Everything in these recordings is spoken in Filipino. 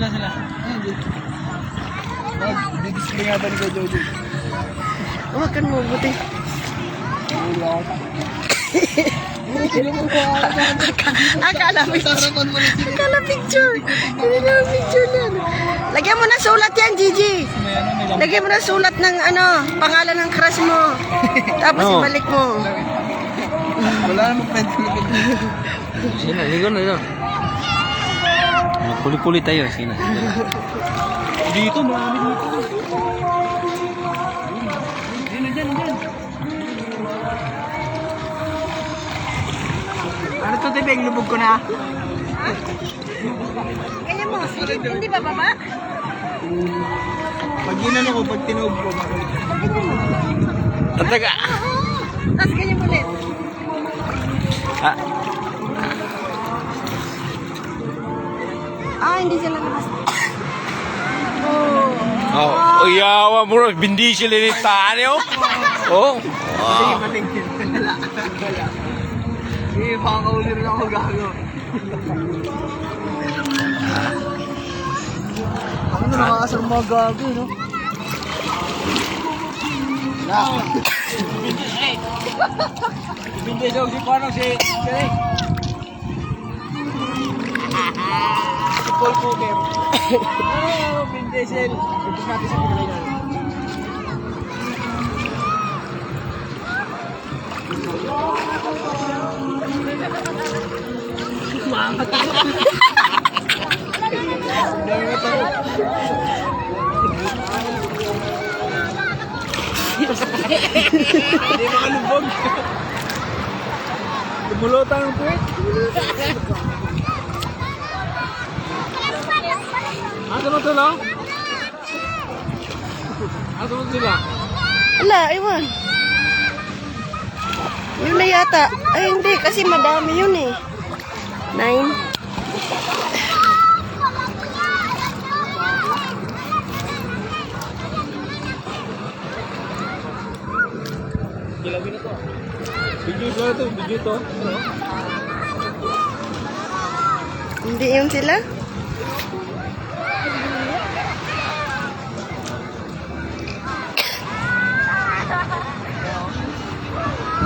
sila. Di-display nga ba ni Kuya Jojo? Hawakan mo, buti. Akala picture. Hindi na picture na. Lagyan mo na sulat yan, Gigi. Lagyan mo na sulat ng pangalan ng crush mo. Tapos ibalik mo. Wala namang friend ko. Sina, ligo na yun. Kuli-kuli tayo, sina. Dito, marami dito. Diyan. Ano to, Tibeng? Lubog ko na. Ganyan mo, hindi ba baba? Pag ginano ko, pag tinuog ko, Taga. Tapos ganyan mo ulit. Hindi sila labas. Oh, yawa mo rin. Bindi sila ni Tane, oh. Oh. sige, matingin. Sige, baka kauli rin ako gago. Ako na nakakasal mga gago, no? Bindi daw si Pano, si Paul Cooker. Bindi siya. Ipos natin sa pinalay natin. Hindi makalubog. Lumulutang ang puwet. Asa mo sila? Asa mo sila? Ala, iwan. Yun na yata. Ay, hindi. Kasi madami yun eh. 9. Kilawin na to. Video to. Video to. Hindi yun sila?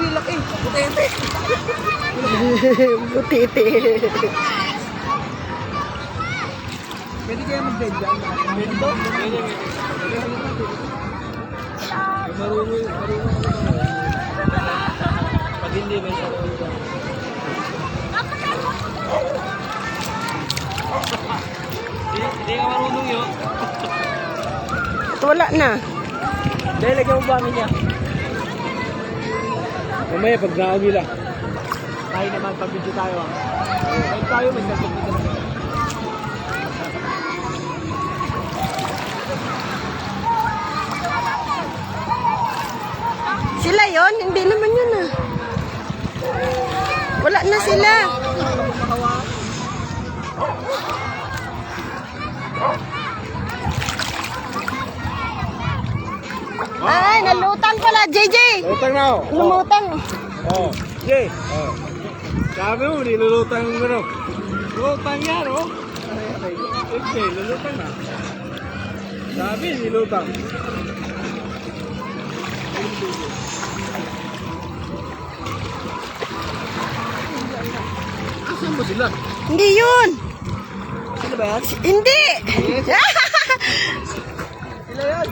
Uy, laki. Butete. Butete. Pwede kaya mag-bed dyan? Bed to? Pwede. Marunong. Pag hindi, may sarili dyan. Hindi ka marunong yun. Wala na. Dahil lagyan mo ba amin niya? Mamaya pag naog nila. Tayo naman pag video tayo. Pag tayo may sarili dito. Sila yon, hindi naman yun ah. Wala na sila. Ay, nalutang pala, JJ. Lutang na ako. Lumutang. Oo. Sige. Sabi mo, nilulutang mo ano. Lutang yan, oh. Okay, lulutang na. Sabi, nilutang. Saan mo sila? Hindi yun. Sila ba yan? Hindi. Sila yan.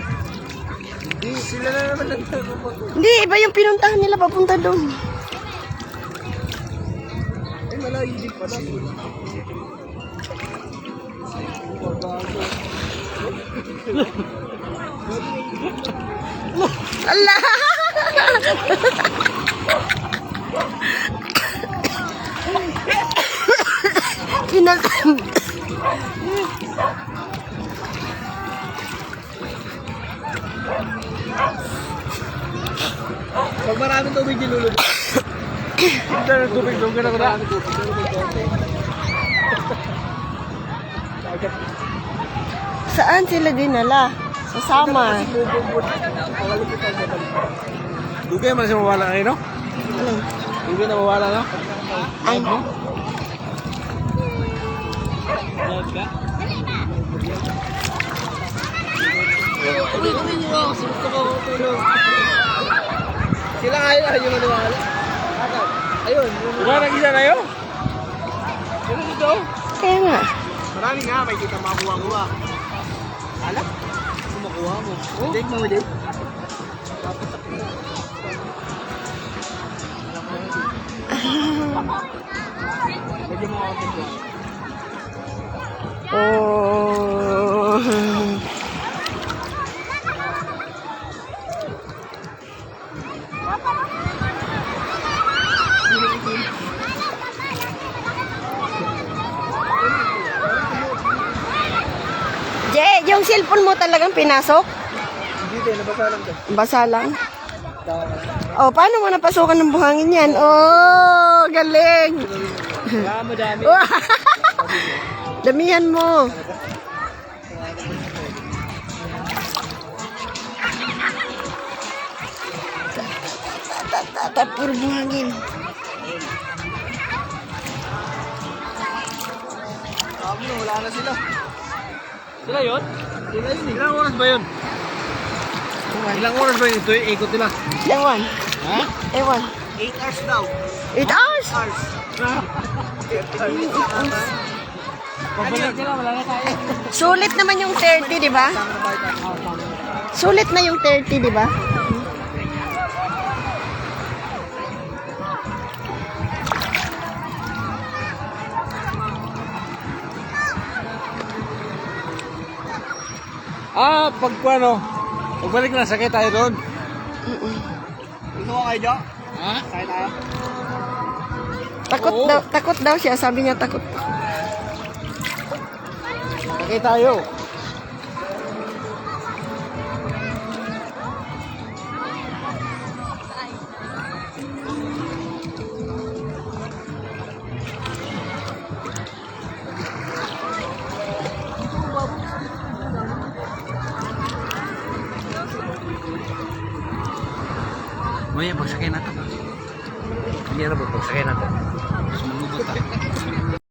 Hindi, sila na naman nagtagumpag. Hindi, iba yung pinuntahan nila papunta doon. Ay, malayo din pala. Allah! Pag maraming tubig nilulubog. Ito na tubig, doon ka na ko na. Saan sila dinala? Sa Samar. Dugay man siya mawala na yun, no? Ano? Dugay na mawala, no? Ay, Vlog ka? Sila ayaw yung maniwala. Ayun. Diba nag-isa na yun? Sino dito? Kaya nga. Marami nga, may kita makuha-kuha. Alak? Kumakuha mo. Date mo, date? Lagyan mo ako dito. Oh. Jay, yung cellphone mo talagang pinasok? Hindi din, nabasa lang ka. Basa lang. Oh, paano mo napasukan ng buhangin yan? Oh, galing. Wala mo dami. Damihan mo. Puro buhangin. Sabi mo, wala na sila. Sila yun? Sila yun eh. Ilang oras ba yun? Ilang oras ba yun? Ito yung ikot nila. Ewan. Ha? Ewan. 8 hours daw. 8 hours? Hours. Pabalik nila, wala na tayo. Sulit naman yung 30, di ba? Sulit na yung 30, di ba? Pag ano, pagbalik na, sakay tayo doon. Gusto mo kayo, Jo? Ha? Sakay tayo? Takot daw siya. Sabi niya takot. Sakay tayo. Maya, pagsakay natin. Hindi na ba pagsakay natin? Mas malugot